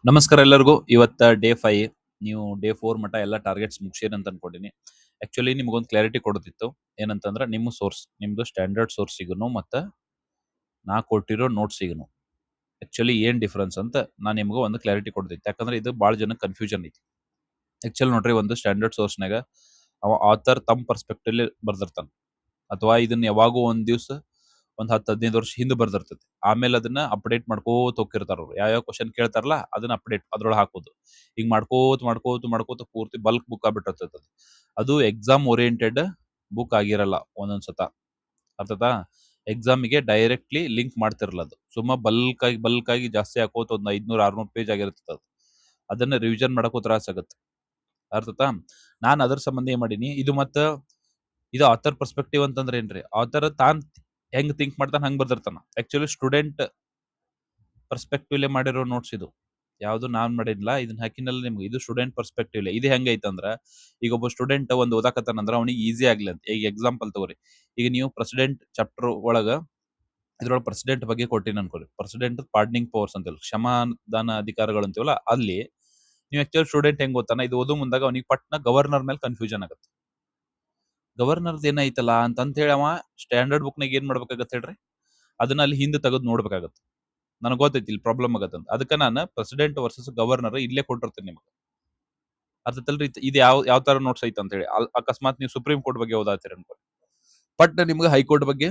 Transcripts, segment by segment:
ನಮಸ್ಕಾರ ಎಲ್ಲರಿಗೂ. ಇವತ್ತ ಡೇ 5. ನೀವು ಡೇ 4 ಮಟ್ಟ ಎಲ್ಲ ಟಾರ್ಗೆಟ್ಸ್ ಮುಗಿಸಿರಿ ಅಂತ ಅನ್ಕೊಂಡಿನಿ. ಆಕ್ಚುಲಿ ನಿಮಗೊಂದು ಕ್ಲಾರಿಟಿ ಕೊಡೋದಿತ್ತು. ಏನಂತಂದ್ರೆ ನಿಮ್ಮ ಸೋರ್ಸ್, ನಿಮ್ದು ಸ್ಟ್ಯಾಂಡರ್ಡ್ ಸೋರ್ಸಿಗೂ ಮತ್ತು ನಾ ಕೊಟ್ಟಿರೋ ನೋಟ್ಸಿಗೂ ಆಕ್ಚುಲಿ ಏನ್ ಡಿಫ್ರೆನ್ಸ್ ಅಂತ ನಾನು ನಿಮ್ಗೆ ಒಂದು ಕ್ಲಾರಿಟಿ ಕೊಡ್ತಿತ್ತು. ಯಾಕಂದ್ರೆ ಇದು ಭಾಳ ಜನ ಕನ್ಫ್ಯೂಷನ್ ಐತಿ. ಆಕ್ಚುಲಿ ನೋಡ್ರಿ, ಒಂದು ಸ್ಟ್ಯಾಂಡರ್ಡ್ ಸೋರ್ಸ್ನಾಗ ಅವ ಆಥರ್ ತಮ್ಮ ಪರ್ಸ್ಪೆಕ್ಟಿವ್ ಬರ್ದಿರ್ತಾನೆ, ಅಥವಾ ಇದನ್ನ ಯಾವಾಗೂ ಒಂದ್ ದಿವ್ಸ ಒಂದ್ 10-15 ವರ್ಷ ಹಿಂದೆ ಬರ್ದಿರ್ತೈತಿ. ಆಮೇಲೆ ಅದನ್ನ ಅಪ್ಡೇಟ್ ಮಾಡ್ಕೋತ ಹೋಗಿರ್ತಾರ ಅವ್ರು. ಯಾವ್ಯಾವ ಕ್ವಶನ್ ಕೇಳ್ತಾರಲ್ಲ ಅದನ್ನ ಅಪ್ಡೇಟ್ ಅದ್ರೊಳಗೆ ಹಾಕೋದು. ಈಗ ಮಾಡ್ಕೋತ ಮಾಡ್ಕೋತ ಮಾಡ್ಕೋತ ಪೂರ್ತಿ ಬಲ್ಕ್ ಬುಕ್ ಆಗ್ಬಿಟ್ಟಿರ್ತೈತಿ ಅದು. ಅದು ಎಕ್ಸಾಮ್ ಓರಿಯೆಂಟೆಡ್ ಬುಕ್ ಆಗಿರಲ್ಲ ಒಂದೊಂದ್ಸತ. ಅರ್ಥತಾ? ಎಕ್ಸಾಮಿಗೆ ಡೈರೆಕ್ಟ್ಲಿ ಲಿಂಕ್ ಮಾಡ್ತಿರಲ್ಲ ಅದು. ಸುಮ್ಮ ಬಲ್ಕ್ ಆಗಿ ಜಾಸ್ತಿ ಹಾಕೋತ ಒಂದ್ 500-600 ಪೇಜ್ ಆಗಿರ್ತದೆ ಅದು. ಅದನ್ನ ರಿವಿಷನ್ ಮಾಡಕ್ಕೂ ತ್ರಾಸ ಆಗತ್ತೆ. ಅರ್ಥತಾ? ನಾನ್ ಅದ್ರ ಸಂಬಂಧ ಏನ್ ಮಾಡೀನಿ, ಇದು ಆಥರ್ ಪರ್ಸ್ಪೆಕ್ಟಿವ್ ಅಂತಂದ್ರೆ ಏನ್ರಿ, ಆಥರ್ ತಾನ್ ಹೆಂಗ್ ಥಿಂಕ್ ಮಾಡ್ತಾನ ಹಂಗ್ ಬರ್ದಿರ್ತಾನ. ಆಕ್ಚುಲಿ ಸ್ಟೂಡೆಂಟ್ ಪರ್ಸ್ಪೆಕ್ಟಿವ್ ಮಾಡಿರೋ ನೋಟ್ಸ್ ಇದು. ಯಾವ್ದು ನಾನ್ ಮಾಡಿಲ್ಲ, ಇದನ್ನ ಹಾಕಿನಲ್ಲ ನಿಮ್ಗೆ. ಇದು ಸ್ಟೂಡೆಂಟ್ ಪರ್ಸ್ಪೆಕ್ಟಿವ್. ಇದು ಹೆಂಗೈತಂದ್ರ, ಈಗ ಒಬ್ಬ ಸ್ಟೂಡೆಂಟ್ ಒಂದು ಓದಾಕತ್ತಾನಂದ್ರ ಅವ್ನಿಗೆ ಈಸಿ ಆಗ್ಲಿ ಅಂತ. ಈಗ ಎಕ್ಸಾಂಪಲ್ ತಗೋರಿ, ಈಗ ನೀವು ಪ್ರೆಸಿಡೆಂಟ್ ಚಾಪ್ಟರ್ ಒಳಗ ಇದ್ರೊಳಗೆ ಪ್ರೆಸಿಡೆಂಟ್ ಬಗ್ಗೆ ಕೊಟ್ಟಿನ ಅನ್ಕೋರಿ. ಪ್ರೆಸಿಡೆಂಟ್ ಪಾರ್ಡನಿಂಗ್ ಪವರ್ಸ್ ಅಂತ ಕ್ಷಮಾದಾನ ಅಧಿಕಾರಗಳು ಅಂತೀವಲ್ಲ, ಅಲ್ಲಿ ನೀವು ಆಕ್ಚುಲಿ ಸ್ಟೂಡೆಂಟ್ ಹೆಂಗ್ ಗೊತ್ತಾನ, ಇದು ಓದು ಮುಂದಾಗ ಅವನಿಗೆ ಪಟ್ನ ಗವರ್ನರ್ ಮೇಲೆ ಕನ್ಫ್ಯೂಷನ್ ಆಗುತ್ತೆ. ಗವರ್ನರ್ದ್ ಏನೈತಲ್ಲ ಅಂತ ಹೇಳಿ ಅವ ಸ್ಟ್ಯಾಂಡರ್ಡ್ ಬುಕ್ನಾಗ ಏನ್ ಮಾಡ್ಬೇಕಾಗತ್ತೆ ಹೇಳ್ರಿ, ಅದನ್ನ ಅಲ್ಲಿ ಹಿಂದೆ ತೆಗೆದು ನೋಡ್ಬೇಕಾಗತ್ತೆ. ನನಗೆ ಗೊತ್ತೈತಿ ಇಲ್ಲಿ ಪ್ರಾಬ್ಲಮ್ ಆಗತ್ತಂತ. ಅದಕ್ಕೆ ನಾನು ಪ್ರೆಸಿಡೆಂಟ್ ವರ್ಸಸ್ ಗವರ್ನರ್ ಇಲ್ಲೇ ಕೊಟ್ಟಿರ್ತೀನಿ ನಿಮ್ಗೆ. ಅರ್ಥತಲ್ರಿ? ಇದು ಯಾವ ತರ ನೋಟ್ಸ್ ಐತೆ ಅಂತ ಹೇಳಿ. ಅಕಸ್ಮಾತ್ ನೀವು ಸುಪ್ರೀಂ ಕೋರ್ಟ್ ಬಗ್ಗೆ ಓದಾತೀರ ಅನ್ಕೊಳ್ಳಿ, ಬಟ್ ನಿಮ್ಗೆ ಹೈಕೋರ್ಟ್ ಬಗ್ಗೆ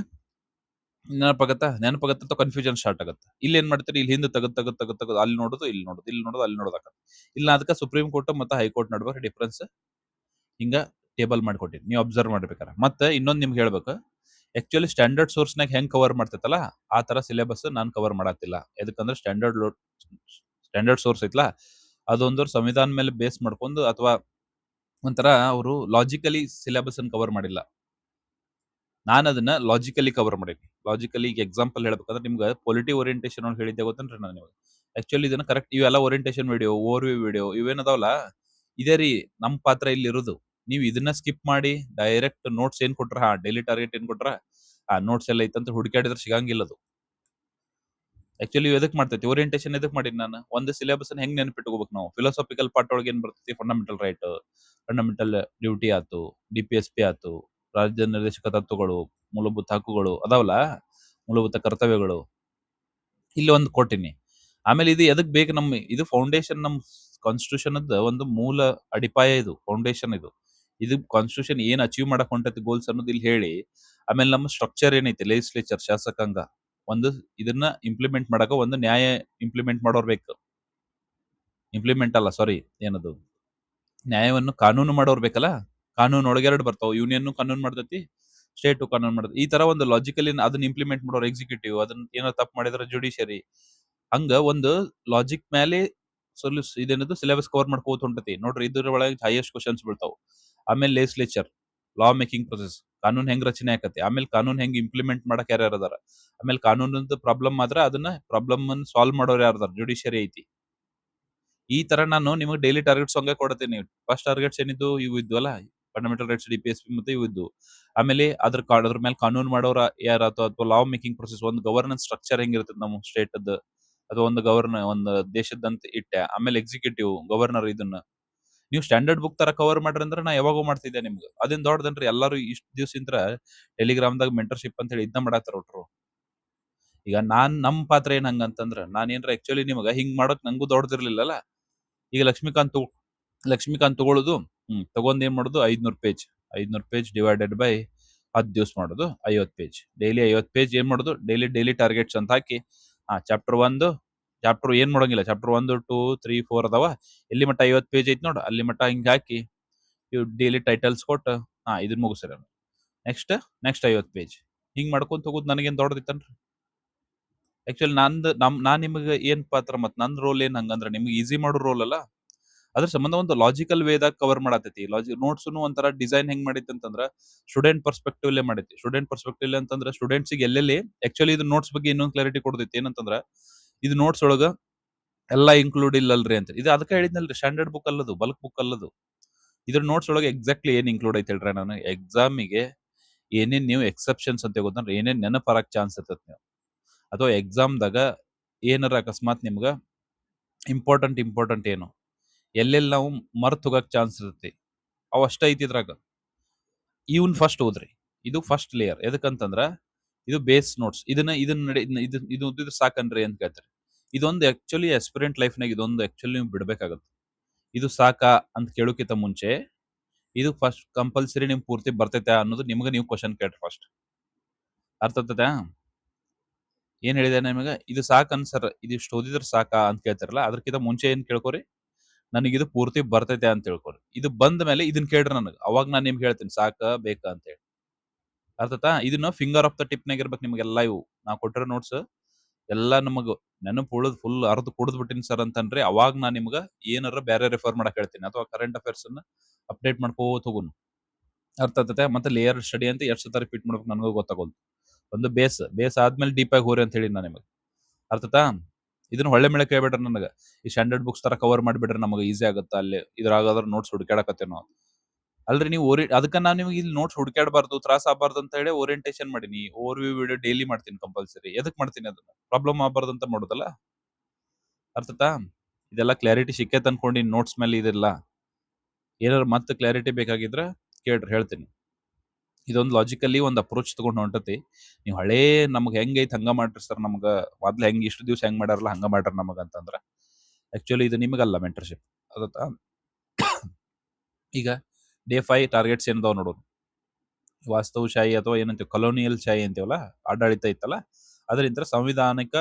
ನೆನಪಾಗತ್ತ ಕನ್ಫ್ಯೂಷನ್ ಸ್ಟಾರ್ಟ್ ಆಗುತ್ತೆ. ಇಲ್ಲಿ ಏನ್ ಮಾಡ್ತೀರಿ, ಇಲ್ಲಿ ಹಿಂದೆ ತೆಗೆದು ಅಲ್ಲಿ ನೋಡೋದು, ಇಲ್ಲಿ ನೋಡೋದು, ಇಲ್ಲಿ ನೋಡೋದು, ಅಲ್ಲಿ ನೋಡೋದಾಗತ್ತೆ. ಇಲ್ಲ ಅದಕ್ಕೆ ಸುಪ್ರೀಂ ಕೋರ್ಟ್ ಮತ್ತೆ ಹೈಕೋರ್ಟ್ ನಡುವೆ ಡಿಫ್ರೆನ್ಸ್ ಹಿಂಗ ಟೇಬಲ್ ಮಾಡ್ಕೊಟ್ಟಿನಿ, ನೀವು ಅಬ್ಸರ್ವ್ ಮಾಡ್ಬೇಕಾರೆ. ಮತ್ತೆ ಇನ್ನೊಂದು ನಿಮ್ಗೆ ಹೇಳ್ಬೇಕು, ಆಕ್ಚುಲಿ ಸ್ಟ್ಯಾಂಡರ್ಡ್ ಸೋರ್ಸ್ನಾಗ ಹೆಂಗ್ ಕವರ್ ಮಾಡ್ತೈತಲ್ಲ ಆ ತರ ಸಿಲೆಬಸ್ ನಾನ್ ಕವರ್ ಮಾಡತ್ತಿಲ್ಲ. ಯಾಕಂದ್ರೆ ಸ್ಟ್ಯಾಂಡರ್ಡ್ ಸೋರ್ಸ್ ಐತ್ಲಾ, ಅದೊಂದು ಸಂವಿಧಾನ ಮೇಲೆ ಬೇಸ್ ಮಾಡ್ಕೊಂಡು, ಅಥವಾ ಒಂಥರ ಅವರು ಲಾಜಿಕಲಿ ಸಿಲೆಬಸ್ ಅನ್ನು ಕವರ್ ಮಾಡಿಲ್ಲ. ನಾನು ಅದನ್ನ ಲಾಜಿಕಲಿ ಕವರ್ ಮಾಡೀನಿ. ಲಾಜಿಕಲಿ ಈಗ ಎಕ್ಸಾಂಪಲ್ ಹೇಳ್ಬೇಕಂದ್ರೆ, ನಿಮ್ಗೆ ಪೊಲಿಟಿ ಓರಿಯಂಟೇಷನ್ ಅಂತ ಹೇಳಿದ್ದೆ ಗೊತ್ತೇನ್ರಿ ನಾನು ನಿಮಗೆ. ಆಕ್ಚುಲಿ ಇದನ್ನ ಕರೆಕ್ಟ್ ಇವೆಲ್ಲ ಓರಿಯಂಟೇಷನ್ ವಿಡಿಯೋ, ಓವರ್ವ್ಯೂ ವಿಡಿಯೋ ಇವೇನದಾವಲ್ಲ, ಇದೇ ರೀ ನಮ್ ಪಾತ್ರ ಇಲ್ಲಿ ಇರೋದು. ನೀವು ಇದನ್ನ ಸ್ಕಿಪ್ ಮಾಡಿ ಡೈರೆಕ್ಟ್ ನೋಟ್ಸ್ ಏನ್ ಕೊಟ್ರ, ಡೈಲಿ ಟಾರ್ಗೆಟ್ ಏನ್ ಕೊಟ್ರ, ಆ ನೋಟ್ಸ್ ಎಲ್ಲ ಐತಂತ ಹುಡುಕಾಡಿದ್ರೆ ಸಿಗಂಗಿಲ್ಲ ಅದು. ಆಕ್ಚುಲಿ ಎದಕ್ ಮಾಡ್ತೈತಿ ಓರಿಯಂಟೇಷನ್, ಎದಕ್ ಮಾಡೀನಿ ನಾನು, ಒಂದು ಸಿಲೆಬಸ್ ಹೆಂಗ್ ನೆನಪಿಟ್ಕೋಬೇಕು ನಾವು. ಫಿಲಾಸಫಿಕಲ್ ಪಾರ್ಟ್ ಒಳಗೆ ಏನ್ ಬರ್ತೈತಿ, ಫಂಡಮೆಂಟಲ್ ರೈಟ್, ಫಂಡಮೆಂಟಲ್ ಡ್ಯೂಟಿ ಆತು, DPSP ಆತು, ರಾಜ್ಯ ನಿರ್ದೇಶಕ ತತ್ವಗಳು, ಮೂಲಭೂತ ಹಕ್ಕುಗಳು ಅದಾವಲ್ಲ, ಮೂಲಭೂತ ಕರ್ತವ್ಯಗಳು, ಇಲ್ಲಿ ಒಂದು ಕೊಟ್ಟಿನಿ. ಆಮೇಲೆ ಇದು ಎದಕ್ ಬೇಕು, ಇದು ಫೌಂಡೇಶನ್, ನಮ್ ಕಾನ್ಸ್ಟಿಟ್ಯೂಷನ್ ಒಂದು ಮೂಲ ಅಡಿಪಾಯ, ಇದು ಫೌಂಡೇಶನ್. ಇದು ಕಾನ್ಸ್ಟಿಟ್ಯೂಷನ್ ಏನ್ ಅಚೀವ್ ಮಾಡಕ್ ಹೊಂಟೈತಿ ಗೋಲ್ಸ್ ಅನ್ನೋದು ಇಲ್ಲಿ ಹೇಳಿ, ಆಮೇಲೆ ನಮ್ಮ ಸ್ಟ್ರಕ್ಚರ್ ಏನೈತಿ, ಲೆಜಿಸ್ಲೇಚರ್ ಶಾಸಕಾಂಗ, ಒಂದು ಇದನ್ನ ಇಂಪ್ಲಿಮೆಂಟ್ ಮಾಡಕ ಒಂದು ನ್ಯಾಯ ಇಂಪ್ಲಿಮೆಂಟ್ ಮಾಡೋರ್ ಬೇಕು. ಇಂಪ್ಲಿಮೆಂಟ್ ಅಲ್ಲ, ಸಾರಿ, ಏನದು, ನ್ಯಾಯವನ್ನು ಕಾನೂನು ಮಾಡೋರ್ ಬೇಕಲ್ಲ. ಕಾನೂನು ಒಳಗೆರಡು ಬರ್ತಾವ, ಯೂನಿಯನ್ ಕಾನೂನು ಮಾಡ್ತೈತಿ, ಸ್ಟೇಟ್ ಕಾನೂನು ಮಾಡ್ತೈತಿ. ಈ ತರ ಒಂದು ಲಾಜಿಕಲಿ ಅದನ್ನ ಇಂಪ್ಲಿಮೆಂಟ್ ಮಾಡೋರು ಎಕ್ಸಿಕ್ಯೂಟಿವ್, ಅದನ್ನ ಏನೋ ತಪ್ಪು ಮಾಡಿದ್ರೆ ಜುಡಿಷಿಯರಿ. ಹಂಗ ಒಂದು ಲಾಜಿಕ್ ಮೇಲೆ ಇದೇನದು ಸಿಲೆಬಸ್ ಕವರ್ ಮಾಡ್ಕೋತ ಹೊಂಟತಿ ನೋಡ್ರಿ. ಇದ್ರ ಒಳಗೆ ಹೈಯೆಸ್ಟ್ ಕ್ವಶನ್ಸ್ ಬೀಳ್ತಾವ. ಆಮೇಲೆ ಲೆಜಿಸ್ಲೇಚರ್, ಲಾ ಮೇಕಿಂಗ್ ಪ್ರೊಸೆಸ್, ಕಾನೂನ್ ಹೆಂಗ್ ರಚನೆ ಆಕತಿ, ಆಮೇಲೆ ಕಾನೂನ್ ಹೆಂಗ್ ಇಂಪ್ಲಿಮೆಂಟ್ ಮಾಡಕ್ ಯಾರ್ಯಾರ ಅದಾರ, ಆಮೇಲೆ ಕಾನೂನದ ಪ್ರಾಬ್ಲಮ್ ಆದ್ರೆ ಅದನ್ನ ಪ್ರಾಬ್ಲಮ್ ಸಾಲ್ವ್ ಮಾಡೋರು ಯಾರದಾರ, ಜುಡಿಷಿಯರಿ ಐತಿ. ಈ ತರ ನಾನು ನಿಮಗೆ ಡೈಲಿ ಟಾರ್ಗೆಟ್ಸ್ ಹಂಗೆ ಕೊಡ್ತೀನಿ. ಫಸ್ಟ್ ಟಾರ್ಗೆಟ್ಸ್ ಏನಿದ್ದು ಇವು ಇದ್ವಲ್ಲ, ಫಂಡಮೆಂಟಲ್ ರೈಟ್ಸ್, DPSP ಮತ್ತೆ ಇವು ಇದ್ದು. ಆಮೇಲೆ ಅದ್ರ ಮೇಲೆ ಕಾನೂನು ಮಾಡೋರ ಯಾರ, ಅಥವಾ ಲಾ ಮೇಕಿಂಗ್ ಪ್ರೊಸೆಸ್, ಒಂದು ಗವರ್ನೆನ್ಸ್ ಸ್ಟ್ರಕ್ಚರ್ ಹೆಂಗಿರ್ತದೆ ನಮ್ಮ ಸ್ಟೇಟ್ ಅದ, ಅಥವಾ ಒಂದು ದೇಶದಂತ ಇಟ್ಟೆ. ಆಮೇಲೆ ಎಕ್ಸಿಕ್ಯೂಟಿವ್, ಗವರ್ನರ್, ಇದನ್ನ ನೀವು ಸ್ಟ್ಯಾಂಡರ್ಡ್ ಬುಕ್ ತರ ಕವರ್ ಮಾಡ್ರಿ ಅಂದ್ರೆ ನಾ ಯಾವಾಗೂ ಮಾಡ್ತಿದ್ದೆ ನಿಮ್ಗೆ. ಅದೇನ್ ದೊಡ್ಡದನ್ರಿ, ಎಲ್ಲಾರು ಇಷ್ಟ ದಿವ್ಸಿಂತ್ರ ಟೆಲಿಗ್ರಾಮ್ದಾಗ ಮೆಂಟರ್ಶಿಪ್ ಅಂತ ಹೇಳಿ ಇದನ್ನ ಮಾಡಾತಾರ ಒಟ್ರು. ಈಗ ನಮ್ ಪಾತ್ರ ಏನ್ ಹಂಗಂತಂದ್ರ, ನಾನ್ ಏನ್ರ ಆಕ್ಚುಲಿ ನಿಮಗ ಹಿಂಗ್ ಮಾಡಕ್ ನಂಗೂ ದೊಡ್ಡದಿರ್ಲಿಲ್ಲಲ್ಲ. ಈಗ ಲಕ್ಷ್ಮೀಕಾಂತ್ ತಗೊಳುದು, ತಗೊಂಡ್ ಏನ್ ಮಾಡುದು, 500 ಪೇಜ್ ಡಿವೈಡೆಡ್ ಬೈ 10 ದಿವಸ ಮಾಡುದು, 50 ಪೇಜ್, ಡೈಲಿ 50 ಪೇಜ್ ಏನ್ ಮಾಡುದು, ಡೈಲಿ ಟಾರ್ಗೆಟ್ಸ್ ಅಂತ ಹಾಕಿ, ಚಾಪ್ಟರ್ ಏನ್ ಮಾಡೋಂಗಿಲ್ಲ, ಚಾಪ್ಟರ್ 1, 2, 3, 4 ಅದಾವ, ಎಲ್ಲಿ ಮಟ್ಟ 50 ಪೇಜ್ ಐತಿ ನೋಡು, ಅಲ್ಲಿ ಮಟ್ಟ ಹಿಂಗ ಹಾಕಿ ಇವ್ ಡೈಲಿ ಟೈಟಲ್ಸ್ ಕೊಟ್ಟು ಇದನ್ನ ಮುಗಿಸ್ರಿ. ನೆಕ್ಸ್ಟ್ 50 ಪೇಜ್ ಹಿಂಗ್ ಮಾಡ್ಕೊಂತ ಹೋಗುದು ನನಗೇನ್ ದೊಡ್ಡದಿತ್ತನ್ರಿ. ಆಕ್ಚುಲಿ ನಾನ್ ನಿಮಗೆ ಏನ್ ಪಾತ್ರ, ಮತ್ ನನ್ ರೋಲ್ ಏನ್ ಹಂಗಂದ್ರ ನಿಮ್ಗೆ ಈಸಿ ಮಾಡೋ ರೋಲ್ ಅಲ್ಲ. ಅದ್ರ ಸಂಬಂಧ ಒಂದು ಲಾಜಿಕಲ್ ವೇದಾಗ ಕವರ್ ಮಾಡತೈತಿ. ನೋಟ್ಸ್ನು ಒಂಥರ ಡಿಸೈನ್ ಹೆಂಗ್ ಮಾಡೈತಿ ಅಂತಂದ್ರ, ಸ್ಟೂಡೆಂಟ್ ಪರ್ಸ್ಪೆಕ್ಟಿವ್ ಮಾಡೈತಿ. ಸ್ಟೂಡೆಂಟ್ ಪರ್ಸ್ಪೆಕ್ಟಿವ್ ಅಂತಂದ್ರೆ ಸ್ಟೂಡೆಂಟ್ಸ್ ಗೆ ಎಲ್ಲೆಲ್ಲಿ ಆಕ್ಚುಲಿ ಇದು ನೋಟ್ಸ್ ಬಗ್ಗೆ ಇನ್ನೊಂದು ಕ್ಲಾರಿಟಿ ಕೊಡ್ತೈತಿ. ಏನಂತಂದ್ರ, ಇದು ನೋಟ್ಸ್ ಒಳಗ ಎಲ್ಲಾ ಇನ್ಕ್ಲೂಡ್ ಇಲ್ಲಲ್ರಿ ಅಂತ. ಇದು ಅದಕ್ಕೆ ಹೇಳಿದ್ನಲ್ರಿ, ಸ್ಟ್ಯಾಂಡರ್ಡ್ ಬುಕ್ ಅಲ್ಲದು, ಬಲ್ಕ್ ಬುಕ್ ಅಲ್ಲದು. ಇದ್ರ ನೋಟ್ಸ್ ಒಳಗೆ ಎಕ್ಸಾಕ್ಟ್ಲಿ ಏನ್ ಇನ್ಕ್ಲೂಡ್ ಐತಿ ಹೇಳ್ರಿ, ನಾನು ಎಕ್ಸಾಮಿಗೆ ಏನೇನ್ ನೀವು ಎಕ್ಸೆಪ್ಷನ್ಸ್ ಅಂತ ಗೊತ್ತಂದ್ರೆ ಏನೇನ್ ನೆನಪರಾಕ್ ಚಾನ್ಸ್ ಇರ್ತೈತಿ ನೀವು, ಅಥವಾ ಎಕ್ಸಾಮ್ದಾಗ ಏನಾರ ಅಕಸ್ಮಾತ್ ನಿಮ್ಗ ಇಂಪಾರ್ಟೆಂಟ್ ಏನು ಎಲ್ಲೆಲ್ಲಿ ನಾವು ಮರ್ತ್ ಹೋಗಕ್ ಚಾನ್ಸ್ ಇರುತ್ತೆ ಅವು ಅಷ್ಟ ಐತಿ ಇದ್ರಾಗ. ಇವನ್ ಫಸ್ಟ್ ಓದ್ರಿ. ಇದು ಫಸ್ಟ್ ಲೇಯರ್. ಎದಕ್ಕಂತಂದ್ರ ಇದು ಬೇಸ್ ನೋಟ್ಸ್. ಇದನ್ನ ನಡಿ ಇದು ಓದಿದ್ರೆ ಸಾಕನ್ರಿ ಅಂತ ಕೇಳ್ತಾರೆ. ಇದೊಂದು ಆಕ್ಚುಲಿ ಆಸ್ಪಿರೆಂಟ್ ಲೈಫ್ನಾಗ ಇದೊಂದು ಆಕ್ಚುಲಿ ನೀವು ಬಿಡ್ಬೇಕಾಗತ್ತೆ. ಇದು ಸಾಕಾ ಅಂತ ಕೇಳೋಕ್ಕಿಂತ ಮುಂಚೆ ಇದು ಫಸ್ಟ್ ಕಂಪಲ್ಸರಿ ನಿಮ್ ಪೂರ್ತಿ ಬರ್ತೈತೆ ಅನ್ನೋದು ನಿಮ್ಗೆ ನೀವು ಕ್ವಶನ್ ಕೇಳ್ರಿ ಫಸ್ಟ್. ಅರ್ಥ ಆಗ್ತದ? ಏನ್ ಹೇಳಿದೆ ನಿಮಗೆ? ಇದು ಸಾಕ್ ಅನ್ಸರ್ ಇದಿಷ್ಟು ಓದಿದ್ರೆ ಸಾಕಾ ಅಂತ ಕೇಳ್ತಾರಲ್ಲ, ಅದಕ್ಕಿಂತ ಮುಂಚೆ ಏನ್ ಕೇಳ್ಕೊರಿ, ನನಗಿದು ಪೂರ್ತಿ ಬರ್ತೈತೆ ಅಂತ ತಿಳ್ಕೊರಿ. ಇದು ಬಂದ ಮೇಲೆ ಇದನ್ನ ಕೇಳ್ರಿ ನನಗೆ. ಅವಾಗ ನಾನು ನಿಮ್ಗೆ ಹೇಳ್ತೀನಿ ಸಾಕ ಬೇಕಾ ಅಂತ ಹೇಳಿ. ಅರ್ಥತಾ? ಇದನ್ನ ಫಿಂಗರ್ ಆಫ್ ದ ಟಿಪ್ನಾಗ ಇರ್ಬೇಕು ನಿಮ್ಗೆಲ್ಲ ಇವು. ನಾ ಕೊಟ್ಟಿರೋ ನೋಟ್ಸ್ ಎಲ್ಲಾ ನಮಗ ನೆನಪು ಉಳಿದ್ ಫುಲ್ ಅರ್ಧ ಕುಡಿದ್ ಬಿಟ್ಟಿನಿ ಸರ್ ಅಂತನ್ರಿ, ಅವಾಗ ನಾ ನಿಮ್ಗ ಏನಾರ ಬೇರೆ ರೆಫರ್ ಮಾಡಕ್ ಹೇಳ್ತೀನಿ, ಅಥವಾ ಕರೆಂಟ್ ಅಫೇರ್ಸ್ ಅನ್ನ ಅಪ್ಡೇಟ್ ಮಾಡ್ಕೋತ ಹೋಗುನು. ಅರ್ಥ ಆಗ್ತದೆ? ಮತ್ತೆ ಲೇಯರ್ ಸ್ಟಡಿ ಅಂತ ಎಷ್ಟು ಸತ ರಿಪೀಟ್ ಮಾಡ್ಬೇಕು ನನಗೂ ಗೊತ್ತಾಗೋದು. ಒಂದು ಬೇಸ್ ಆದ್ಮೇಲೆ ಡೀಪ್ ಆಗಿ ಹೋರಿ ಅಂತ ಹೇಳಿ ನಾ ನಿಮಗೆ. ಅರ್ಥತಾ? ಇದನ್ನ ಹೊಳ್ಳೆ ಮೇಲೆ ಕೇಳ್ಬೇಡ್ರಿ ನನಗ. ಈ ಸ್ಟ್ಯಾಂಡರ್ಡ್ ಬುಕ್ಸ್ ತರ ಕವರ್ ಮಾಡಿಬಿಡ್ರಿ, ನಮಗೆ ಈಸಿ ಆಗುತ್ತೆ ಅಲ್ಲಿ ಇದ್ರಾಗಾದ್ರ ನೋಟ್ಸ್ ಹುಡುಕಾಡಕತ್ತೇವ್ ನಾವು. ಅಲ್ರಿ ನೀವು ಅದಕ್ಕ ನಾನು ನಿಮ್ಗೆ ಇಲ್ಲಿ ನೋಟ್ಸ್ ಹುಡುಕಾಡಬಾರ್ದು, ತ್ರಾಸ ಆಗಬಾರ್ದು ಅಂತ ಹೇಳಿ ಓರಿಯಂಟೇಶನ್ ಮಾಡೀನಿ. ಓವರ್ ವ್ಯೂ ವಿಡಿಯೋ ಡೈಲಿ ಮಾಡ್ತೀನಿ ಕಂಪಲ್ಸರಿ. ಎದಕ್ ಮಾಡ್ತೀನಿ ಅದನ್ನ? ಪ್ರಾಬ್ಲಮ್ ಆಗಬಾರ್ದು ಅಂತ ಮಾಡೋದಲ್ಲ. ಅರ್ಥತಾ? ಇದೆಲ್ಲ ಕ್ಲಾರಿಟಿ ಸಿಕ್ಕೇತ್ ಅನ್ಕೊಂಡು ನೋಟ್ಸ್ ಮೇಲೆ ಇದೆಲ್ಲ ಏನಾದ್ರು ಮತ್ತೆ ಕ್ಲಾರಿಟಿ ಬೇಕಾಗಿದ್ರ ಕೇಳ್ರಿ, ಹೇಳ್ತೀನಿ. ಇದೊಂದು ಲಾಜಿಕಲಿ ಒಂದು ಅಪ್ರೋಚ್ ತಗೊಂಡು ಹೊಂಟತಿ. ನೀವು ಹಳೇ ನಮ್ಗೆ ಹೆಂಗೈತಿ ಹಂಗ ಮಾಡ್ರಿ ಸರ್, ನಮ್ಗ ಮೊದ್ಲು ಹೆಂಗ್ ಇಷ್ಟು ದಿವ್ಸ ಹೆಂಗ್ ಮಾಡ್ಯಾರಲ್ಲ ಹಂಗ ಮಾಡ್ರಿ ನಮಗ ಅಂತಂದ್ರ ಆಕ್ಚುಲಿ ಇದು ನಿಮಗಲ್ಲ ಮೆಂಟರ್ಶಿಪ್. ಅದತ್ತಾ? ಈಗ ಡೇ 5 ಟಾರ್ಗೆಟ್ಸ್ ಏನದಾವ್ ನೋಡೋದು. ವಾಸ್ತವಶಾಹಿ ಅಥವಾ ಏನಂತೀವಿ ಕಲೋನಿಯಲ್ ಶಾಹಿ ಅಂತೀವಲ್ಲ, ಆಡಳಿತ ಇತ್ತಲ್ಲ, ಅದರಿಂದ ಸಂವಿಧಾನಿಕ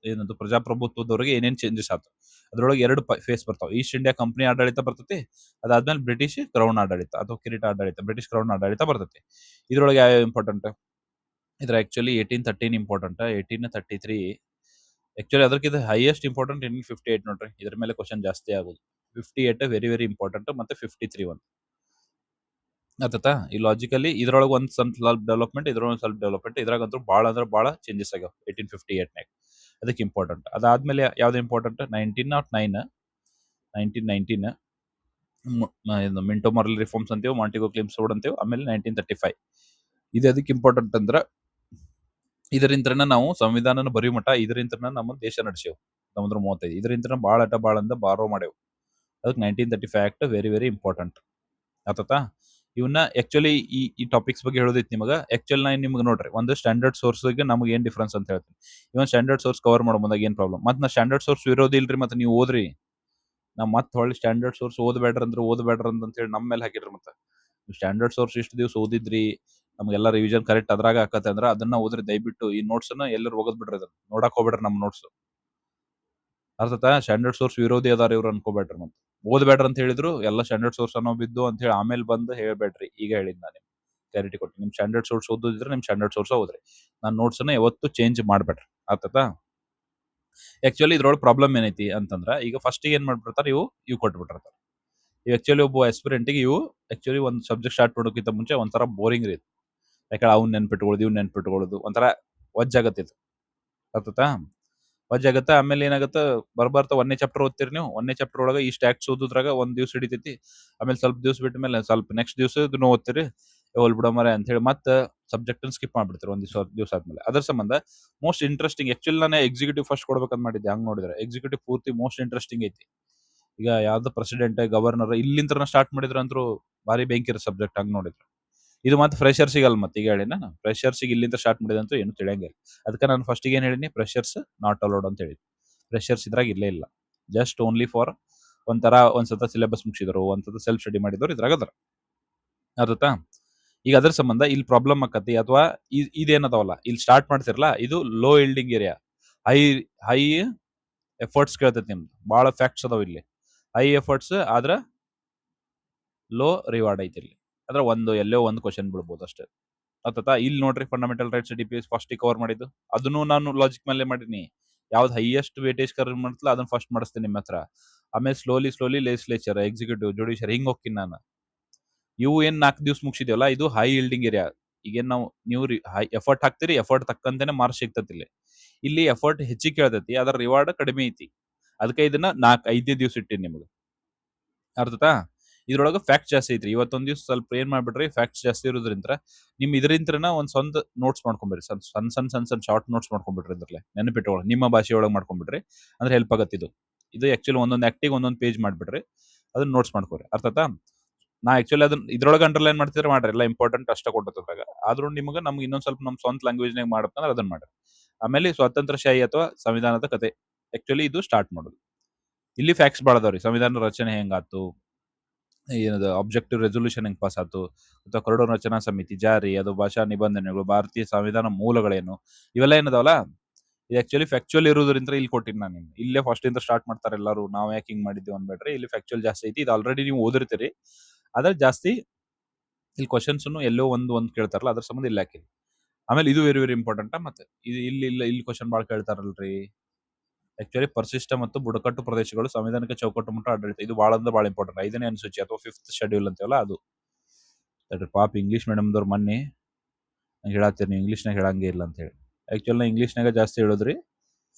ಏನಂತ ಪ್ರಜಾಪ್ರಭುತ್ವದವರೆಗೆ ಏನೇನ್ ಚೇಂಜಸ್ ಆಯ್ತು. ಅದ್ರೊಳಗೆ 2 ಫೇಸ್ ಬರ್ತಾವ. ಈಸ್ಟ್ ಇಂಡಿಯಾ ಕಂಪನಿ ಆಡಳಿತ ಬರ್ತೈತಿ, ಅದಾದ್ಮೇಲೆ ಬ್ರಿಟಿಷ್ ಕ್ರೌನ್ ಆಡಳಿತ ಅಥವಾ ಕಿರೀಟ ಆಡಳಿತ, ಬ್ರಿಟಿಷ್ ಕ್ರೌನ್ ಆಡಳಿತ ಬರ್ತೈತಿ. ಇದ್ರೊಳಗೆ ಯಾವ ಇಂಪಾರ್ಟೆಂಟ್? ಇದ್ರ ಆಕ್ಚುಲಿ 1813 ಇಂಪಾರ್ಟೆಂಟ್, 1833 ಆಕ್ಚುಲಿ ಅದಕ್ಕಿಂತ ಹೈಯೆಸ್ಟ್ ಇಂಪಾರ್ಟೆಂಟ್ 1858 ನೋಡ್ರಿ. ಇದ್ರ ಮೇಲೆ ಕ್ವಶನ್ ಜಾಸ್ತಿ ಆಗೋದು. 58 ವೆರಿ ವೆರಿ ಇಂಪಾರ್ಟೆಂಟ್, ಮತ್ತೆ 53 ಒಂದು. ಆತತಾ? ಈ ಲಾಜಿಕಲಿ ಇದ್ರೊಳಗೆ ಒಂದ್ ಸ್ವಲ್ಪ ಡೆವಲಪ್ಮೆಂಟ್, ಇದ್ರೊಳಗೆ ಸ್ವಲ್ಪ ಡೆವಲಪ್ಮೆಂಟ್. ಇದ್ರಾಗಂತೂ ಭಾಳ ಅಂದ್ರೆ ಭಾಳ ಚೇಂಜಸ್ ಆಗ್ಯಾವ 1858ನಾಗ. ಅದಕ್ಕೆ ಇಂಪಾರ್ಟೆಂಟ್. ಅದಾದ್ಮೇಲೆ ಯಾವ್ದು ಇಂಪಾರ್ಟೆಂಟ್? 1919 ಮಿಂಟೋ ಮಾರ್ಲಿ ರಿಫಾರ್ಮ್ಸ್ ಅಂತೀವಿ, ಮಾಂಟಿಗೋ ಕ್ಲೇಮ್ಸ್ ರೋಡ್ ಅಂತೀವಿ. ಆಮೇಲೆ 1935 ಇದು ಅದಕ್ಕೆ ಇಂಪಾರ್ಟೆಂಟ್ ಅಂದ್ರ ಇದರಿಂತ್ರನ ನಾವು ಸಂವಿಧಾನನ ಬರೀ ಮಠ ಇದರಿಂತ್ರನ ನಮ್ಮ ದೇಶ ನಡೆಸೇವು 1935. ಇದರಿಂತ್ರ ಭಾಳ ಅಂದ ಬಾರೋ ಮಾಡೇವು. ಅದಕ್ಕೆ 1935 ಆಕ್ಟ್ ವೆರಿ ವೆರಿ ಇಂಪಾರ್ಟೆಂಟ್. ಆತತಾ? ಇವನ್ನ ಆಕ್ಚುಲಿ ಈ ಟಾಪಿಕ್ಸ್ ಬಗ್ಗೆ ಹೇಳೋದೈತಿ ನಿಮಗ. ಆಕ್ಚುಲಿ ನಾನು ನಿಮ್ಗೆ ನೋಡ್ರಿ, ಒಂದು ಸ್ಟ್ಯಾಂಡರ್ಡ್ ಸೋರ್ಸ್ ನಮ್ಗೆ ಏನ್ ಡಿಫ್ರೆನ್ಸ್ ಅಂತ ಹೇಳ್ತೀನಿ. ಇವನ್ ಸ್ಟ್ಯಾಂಡರ್ಡ್ ಸೋರ್ಸ್ ಕವರ್ ಮಾಡೋ ಮುಂದಾಗ ಏನ್ ಪ್ರಾಬ್ಲಮ್? ಮತ್ತೆ ನಾ ಸ್ಟ್ಯಾಂಡರ್ಡ್ ಸೋರ್ಸ್ ವಿರೋಧಿ ಇಲ್ರಿ, ಮತ್ತೆ ನೀವು ಓದ್ರಿ. ನಾ ಮತ್ತೆ ಹೊಳ್ಳಿ ಸ್ಟ್ಯಾಂಡರ್ಡ್ ಸೋರ್ಸ್ ಓದಬೇಡ್ರಿ ಅಂತ ಹೇಳಿ ನಮ್ಮ ಮೇಲೆ ಹಾಕಿಡ್ರಿ. ಮತ್ತೆ ಸ್ಟ್ಯಾಂಡರ್ಡ್ ಸೋರ್ಸ್ ಇಷ್ಟು ದಿವಸ ಓದಿದ್ರಿ, ನಮ್ಗೆಲ್ಲ ರಿವಿಷನ್ ಕರೆಕ್ಟ್ ಅದ್ರಾಗ ಆಕತ್ತೆ ಅಂದ್ರ ಅದನ್ನ ಓದ್ರಿ. ದಯವಿಟ್ಟು ಈ ನೋಟ್ಸ್ ಅನ್ನ ಎಲ್ಲರೂ ಹೋಗದ್ ಬಿಡ್ರಿ, ಅದನ್ನ ನೋಡಕ್ ಹೋಗ್ಬೇಡ್ರಿ ನಮ್ಮ ನೋಟ್ಸ್. ಅರ್ಥತಾ? ಸ್ಟ್ಯಾಂಡರ್ಡ್ ಸೋರ್ಸ್ ವಿರೋಧಿ ಅದಾರ ಇವ್ರು ಅನ್ಕೋಬೇಡ್ರಿ. ಮತ್ತೆ ಓದ್ಬೇಡ್ರಿ ಅಂತ ಹೇಳಿದ್ರು ಎಲ್ಲ ಸ್ಟ್ಯಾಂಡರ್ಡ್ ಸೋರ್ಸ್ ಅನ್ನೋ ಬಿದ್ದು ಅಂತ ಹೇಳಿ ಆಮೇಲೆ ಬಂದು ಹೇಳ್ಬೇಡ್ರಿ. ಈಗ ಹೇಳಿದ್ ನಾನು ಕ್ಲಾರಿಟಿ ಕೊಟ್ಟು, ನಿಮ್ ಸ್ಟ್ಯಾಂಡರ್ಡ್ ಸೋರ್ಸ್ ಓದಿದ್ರೆ ನಿಮ್ ಸ್ಟ್ಯಾಂಡರ್ಡ್ ಸೋರ್ಸ್ ಓದ್ರಿ. ನಾನು ನೋಟ್ಸ್ ಅನ್ನ ಯಾವತ್ತು ಚೇಂಜ್ ಮಾಡ್ಬೇಡ್ರಿ. ಆತತಾ? ಆಕ್ಚುಲಿ ಇದ್ರೊಳಗೆ ಪ್ರಾಬ್ಲಮ್ ಏನೈತಿ ಅಂತಂದ್ರ, ಈಗ ಫಸ್ಟ್ ಏನ್ ಮಾಡ್ಬಿಡ್ತಾರ, ಇವು ಕೊಟ್ಬಿಟ್ಟಿರ್ತಾರ. ಇವ್ ಆಕ್ಚುಲಿ ಒಬ್ಬ ಆಸ್ಪಿರೆಂಟ್ಗೆ ಇವು ಆಕ್ಚುಲಿ ಒಂದು ಸಬ್ಜೆಕ್ಟ್ ಸ್ಟಾರ್ಟ್ ಮಾಡೋಕ್ಕಿಂತ ಮುಂಚೆ ಒಂಥರ ಬೋರಿಂಗ್ ರೀ. ಯಾಕಂದ್ರೆ ಅವ್ನು ನೆನ್ಪಿಟ್ಕೊಳ್ಳೋದು, ಇವ್ನು ನೆನ್ಪಿಟ್ಕೊಳ್ಳೋದು ಒಂಥರ ವಜ್ಜಾಗತ್ತಿತ್ತು. ಅರ್ಥತಾ? ವಜ್ಜಾಗತ್ತ. ಆಮೇಲೆ ಏನಾಗತ್ತ, ಬರ್ಬರ್ತಾ 1ನೇ ಚಾಪ್ಟರ್ ಓದ್ತೀರಿ ನೀವು. 1ನೇ ಚಾಪ್ಟರ್ ಒಳಗೆ ಈ ಟ್ಯಾಕ್ಸ್ ಓದುದ್ರಾಗ ಒಂದ್ ದಿವ್ಸ ಹಿಡಿತೈತಿ. ಆಮೇಲೆ ಸ್ವಲ್ಪ ದಿವ್ಸ ಬಿಟ್ಟ ಮೇಲೆ ಸ್ವಲ್ಪ ನೆಕ್ಸ್ಟ್ ದಿವ್ಸ ಇದನ್ನ ಓದ್ತೀರಿ. ಹೋಲ್ ಬಿಡೋ ಮರೆ ಅಂತ ಹೇಳಿ ಮತ್ತೆ ಸಬ್ಜೆಕ್ಟ್ ಸ್ಕಿಪ್ ಮಾಡ್ಬಿಡ್ತೀರಿ ಒಂದ್ ದಿವ್ಸ ಆದ್ಮೇಲೆ. ಅದ್ರ ಸಂಬಂಧ ಮೋಸ್ಟ್ ಇಂಟ್ರೆಸ್ಟಿಂಗ್ ಆಕ್ಚುಲಿ ನಾನು ಎಕ್ಸಿಕ್ಯೂಟಿವ್ ಫಸ್ಟ್ ಕೊಡ್ಬೇಕಂತ ಮಾಡಿದ್ದೆ. ಹಂಗ್ ನೋಡಿದ್ರೆ ಎಕ್ಸಿಕ್ಯೂಟಿವ್ ಪೂರ್ತಿ ಮೋಸ್ಟ್ ಇಂಟ್ರೆಸ್ಟಿಂಗ್ ಐತಿ. ಈಗ ಯಾವ್ದು ಪ್ರೆಸಿಡೆಂಟ್, ಗವರ್ನರ್ ಇಲ್ಲಿಂದ ಸ್ಟಾರ್ಟ್ ಮಾಡಿದ್ರ ಅಂದ್ರು ಭಾರಿ ಬೆಂಕಿರ ಸಬ್ಜೆಕ್ಟ್. ಹಂಗ್ ನೋಡಿದ್ರೆ ಇದು ಮತ್ತೆ ಫ್ರೆಶರ್ ಸಿಗಲ್ಲ. ಮತ್ತೆ ಈಗ ಹೇಳಿ ನಾನು ಫ್ರೆಶರ್ಸಿಗೆ ಇಲ್ಲಿಂದ ಸ್ಟಾರ್ಟ್ ಮಾಡಿದಂತೂ ಏನು ತಿಳಿಯಂಗಿಲ್ಲ. ಅದಕ್ಕೆ ನಾನು ಫಸ್ಟ್ ಏನ್ ಹೇಳಿನಿ, ಫ್ರೆಶರ್ಸ್ ನಾಟ್ ಅಲೋಡ್ ಅಂತ ಹೇಳಿ. ಫ್ರೆಶರ್ಸ್ ಇದ್ರಾಗ ಇಲ್ಲೇ ಇಲ್ಲ. ಜಸ್ಟ್ ಓನ್ಲಿ ಫಾರ್ ಒಂಥರ ಒಂದ್ಸತ ಸಿಲೆಬಸ್ ಮುಗಿಸಿದ್ರು, ಒಂದ್ಸತ ಸೆಲ್ಫ್ ಸ್ಟಡಿ ಮಾಡಿದವರು ಇದ್ರಾಗ ಅದ್ರ. ಅರ್ಥ? ಈಗ ಅದ್ರ ಸಂಬಂಧ ಇಲ್ಲಿ ಪ್ರಾಬ್ಲಮ್ ಆಕತಿ. ಅಥವಾ ಇದೇನದಾವಲ್ಲ ಇಲ್ಲಿ ಸ್ಟಾರ್ಟ್ ಮಾಡ್ತಿರಲ್ಲ, ಇದು low yielding area. High high efforts ಕೇಳ್ತೈತಿ ನಿಮ್ದು. ಭಾಳ ಫ್ಯಾಕ್ಟ್ಸ್ ಅದಾವ ಇಲ್ಲಿ. ಹೈ ಎಫರ್ಟ್ಸ್ ಆದ್ರ ಲೋ ರಿವಾರ್ಡ್ ಐತಿ ಇಲ್ಲಿ. ಅದ್ರ ಎಲ್ಲೋ ಒಂದು ಕ್ವಶನ್ ಬಿಡ್ಬೋದು ಅಷ್ಟೇ. ಆತತಾ? ಇಲ್ಲಿ ನೋಡ್ರಿ, fundamental rights DPS first cover ಮಾಡಿದ್ದು. ಅದನ್ನು ನಾನು ಲಾಜಿಕ್ ಮೇಲೆ ಮಾಡೀನಿ. ಯಾವ್ದು ಹೈಯೆಸ್ಟ್ ವೇಟೇಜ್ ಕವರ್ ಮಾಡ್ತಲ್ಲ ಅದನ್ನ ಫಸ್ಟ್ ಮಾಡಿಸ್ತೀನಿ ನಿಮ್ಮ ಹತ್ರ. ಆಮೇಲೆ ಸ್ಲೋಲಿ ಲೆಜಿಸ್ಲೇಚರ್, ಎಕ್ಸಿಕ್ಯೂಟಿವ್, ಜುಡಿಷಿಯರಿ ಹಿಂಗ್ ಹೋಗ್ತೀನಿ ನಾನು. ಇವು ಏನ್ 4 ದಿವ್ಸ ಮುಗಿಸಿದ್ವಲ್ಲ, ಇದು ಹೈ ಇಲ್ಡಿಂಗ್ ಏರಿಯಾ. ಈಗೇನ್ ನೀವು ಹೈ ಎಫರ್ಟ್ ಹಾಕ್ತಿರಿ, ಎಫರ್ಟ್ ತಕ್ಕಂತೆನೆ ಮಾರ್ಕ್ಸ್ ಸಿಗ್ತತಿ ಇಲ್ಲಿ. ಇಲ್ಲಿ ಎಫರ್ಟ್ ಹೆಚ್ಚಿಗೆ ಕೇಳ್ತೈತಿ, ಅದರ ರಿವಾರ್ಡ್ ಕಡಿಮೆ ಐತಿ. ಅದಕ್ಕೆ ಇದನ್ನ 5 ದಿವ್ಸ ಇಟ್ಟಿನಿ ನಿಮ್ಗೆ. ಅರ್ಥತಾ? ಇದ್ರೊಳಗೆ ಫ್ಯಾಕ್ಟ್ ಜಾಸ್ತಿ ಐತ್ರಿ. ಇವತ್ತೊಂದ್ ದಿವ್ಸ ಸ್ವಲ್ಪ ಏನ್ ಮಾಡ್ಬಿಡ್ರಿ, ಫ್ಯಾಕ್ಟ್ಸ್ ಜಾಸ್ತಿ ಇರೋದ್ರಿಂದ ಇದರಿಂತ್ರನ ಒಂದ್ ಸ್ವಂತ ನೋಟ್ಸ್ ಮಾಡ್ಕೊಂಡ್ಬಿಡ್ರಿ. ಸಣ್ಣ ಶಾರ್ಟ್ ನೋಟ್ಸ್ ಮಾಡ್ಕೊಂಡ್ಬಿಡ್ರಿ. ಇದ್ರಲ್ಲೇ ನೆನಪಿಟ್ಕೊಳ್ಳಿ, ನಿಮ್ಮ ಭಾಷೆಯೊಳಗೆ ಮಾಡ್ಕೊಂಡ್ಬಿಡ್ರಿ. ಅಂದ್ರೆ ಹೆಲ್ಪ್ ಆಗತ್ತೆ ಇದು ಆಕ್ಚುಲಿ ಒಂದೊಂದು ಆಕ್ಟಿಗೆ ಒಂದೊಂದು ಪೇಜ್ ಮಾಡ್ಬಿಡ್ರಿ, ಅದನ್ನ ನೋಟ್ಸ್ ಮಾಡ್ಕೋರಿ. ಅರ್ಥಾತಾ? ನಾ ಆಕ್ಚುಲಿ ಅದನ್ನ ಇದ್ರೊಳಗೆ ಅಂಡರ್ಲೈನ್ ಮಾಡ್ತಿದ್ರೆ ಮಾಡ್ರಿ, ಎಲ್ಲ ಇಂಪಾರ್ಟೆಂಟ್ ಅಷ್ಟ ಕೊಟ್ಟದ್ರಾಗ. ಆದ್ರೂ ನಮ್ಗೆ ಇನ್ನೊಂದ್ ಸ್ವಲ್ಪ ನಮ್ ಸ್ವಂತ ಲ್ಯಾಂಗ್ವೇಜ್ನಾಗ ಮಾಡಬೇಕಂದ್ರೆ ಅದನ್ನ ಮಾಡ್ರಿ. ಆಮೇಲೆ ಸ್ವಾತಂತ್ರ್ಯಶಾಹಿ ಅಥವಾ ಸಂವಿಧಾನದ ಕತೆ, ಆಕ್ಚುಲಿ ಇದು ಸ್ಟಾರ್ಟ್ ಮಾಡೋದು. ಇಲ್ಲಿ ಫ್ಯಾಕ್ಟ್ಸ್ ಭಾಳ ಅದಾವ್ರಿ. ಸಂವಿಧಾನ ರಚನೆ ಹೆಂಗಾತು, ಏನದು ಆಬ್ಜೆಕ್ಟಿವ್ ರೆಸೊಲ್ಯೂಷನ್ ಹೆಂಗ್ ಪಾಸ್ ಆತು, ಅಥವಾ ಕರಡು ರಚನಾ ಸಮಿತಿ ಜಾರಿ, ಅದು ಭಾಷಾ ನಿಬಂಧನೆಗಳು, ಭಾರತೀಯ ಸಂವಿಧಾನ ಮೂಲಗಳೇನು, ಇವೆಲ್ಲ ಏನದಾವಲ್ಲ, ಇದು ಆಕ್ಚುಲಿ ಫ್ಯಾಕ್ಚುಯಲ್ ಇರೋದ್ರಿಂದ ಇಲ್ಲಿ ಕೊಟ್ಟಿನಿ ನಾನು ನಿಮ್ಗೆ. ಇಲ್ಲೇ ಫಸ್ಟ್ ಇಂದ ಸ್ಟಾರ್ಟ್ ಮಾಡ್ತಾರೆ ಎಲ್ಲರೂ, ನಾವ್ ಯಾಕೆ ಹಿಂಗ್ ಮಾಡಿದ್ವಿ ಅನ್ಬೇಡ್ರಿ. ಇಲ್ಲಿ ಫ್ಯಾಕ್ಚುಯಲ್ ಜಾಸ್ತಿ ಐತಿ. ಇದು ಆಲ್ರೆಡಿ ನೀವು ಓದಿರ್ತೀರಿ, ಅದ್ರ ಜಾಸ್ತಿ ಇಲ್ಲಿ ಕ್ವಶನ್ಸ್ ಎಲ್ಲೋ ಒಂದ್ ಕೇಳ್ತಾರಲ್ಲ, ಅದ್ರ ಸಂಬಂಧ ಇಲ್ಲಿ ಹಾಕಿರಿ. ಆಮೇಲೆ ಇದು ವೆರಿ ವೆರಿ ಇಂಪಾರ್ಟೆಂಟ್. ಮತ್ತೆ ಇದು ಇಲ್ಲಿ ಕ್ವಶನ್ ಭಾಳ ಕೇಳ್ತಾರಲ್ರಿ. ಆಕ್ಚುಲಿ ಪರಿಶಿಷ್ಟ ಮತ್ತು ಬುಡಕಟ್ಟು ಪ್ರದೇಶಗಳು ಸಂವಿಧಾನಿಕ ಚೌಕಟ್ಟು ಮಟ್ಟ ಆಡಳಿತ, ಇದು ಭಾಳ ಅಂದ್ರೆ ಭಾಳ ಇಂಪಾರ್ಟೆಂಟ್. 5ನೇ ಅನುಸೂಚಿ ಅಥವಾ 5th ಶೆಡ್ಯೂಲ್ ಅಂತೀವಲ್ಲ ಅದು. ಪಾಪ ಇಂಗ್ಲೀಷ್ ಮೀಡಿಯಮ್ದವ್ರು ಮೊನ್ನೆ ಹೇಳತ್ತೀರಿ, ನೀವು ಇಂಗ್ಲೀಷ್ನಾಗ ಹೇಳಂಗೇ ಇಲ್ಲ ಅಂತ ಹೇಳಿ. ಆಕ್ಚುಲಿ ನಾ ಇಂಗ್ಲೀಷ್ನಾಗ ಜಾಸ್ತಿ ಹೇಳೋದ್ರಿ,